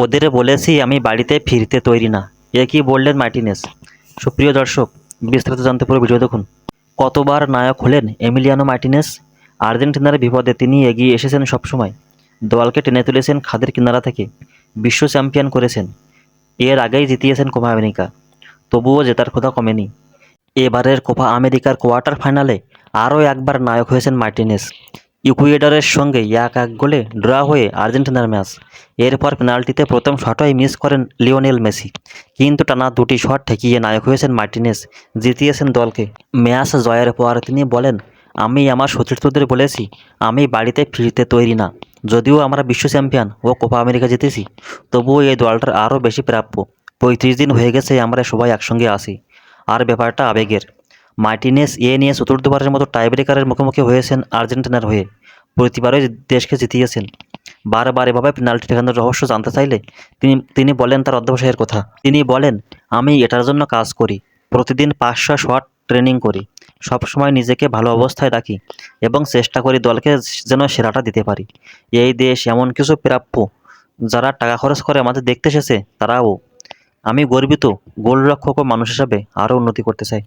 ওদের বলেছি আমি বাড়িতে ফিরতে তৈরি না। এ কি বললেন মার্টিনেজ। সুপ্রিয় দর্শক, বিস্তারিত জানতে পুরো ভিডিও দেখুন। কতবার নায়ক হলেন এমিলিয়ানো মার্টিনেজ। আর্জেন্টিনার বিপদে তিনি এগিয়ে এসেছেন সবসময়। দলকে টেনে তুলেছেন খাদের কিনারা থেকে, বিশ্ব চ্যাম্পিয়ন করেছেন, এর আগেই জিতিয়েছেন কোপা আমেরিকা। তবুও জেতার ক্ষুধা কমেনি। এবারের কোপা আমেরিকার কোয়ার্টার ফাইনালে আরও একবার নায়ক হয়েছেন মার্টিনেজ। ইকুয়েডরের সঙ্গে 1-1 গোলে ড্র হয়ে আর্জেন্টিনার ম্যাচ। এরপর পেনাল্টিতে প্রথম শটই মিস করেন লিওনেল মেসি, কিন্তু টানা দুটি শট ঠেকিয়ে নায়ক হয়েছেন মার্টিনেজ, জিতিয়েছেন দলকে। ম্যাচ জয়ের পর তিনি বলেন, আমি আমার সতীর্থদের বলেছি আমি বাড়িতে ফিরতে তৈরি না। যদিও আমরা বিশ্ব চ্যাম্পিয়ন ও কোপা আমেরিকা জিতেছি, তবুও এই দলটার আরও বেশি প্রাপ্য। 35 দিন হয়ে গেছে আমরা সবাই একসঙ্গে আসি, আর ব্যাপারটা আবেগের। মার্টিনেজ এ নিয়ে চতুর্থবারের মতো টাইব্রেকারের মুখোমুখি হয়েছেন আর্জেন্টিনার হয়ে। প্রতিবারই দেশকে জিতিয়েছেন। বারবার এভাবে পেনাল্টি ঠেকানোর রহস্য জানতে চাইলে তিনি বলেন তার অধ্যবসায়ের কথা। তিনি বলেন, আমি এটার জন্য কাজ করি, প্রতিদিন 500 শট ট্রেনিং করি, সবসময় নিজেকে ভালো অবস্থায় রাখি এবং চেষ্টা করি দলকে যেন সেরাটা দিতে পারি। এই দেশ এমন কিছু প্রাপ্য, যারা টাকা খরচ করে আমাদের দেখতে এসেছে তারাও। আমি গর্বিত, গোলরক্ষক ও মানুষ হিসাবে আরও উন্নতি করতে চাই।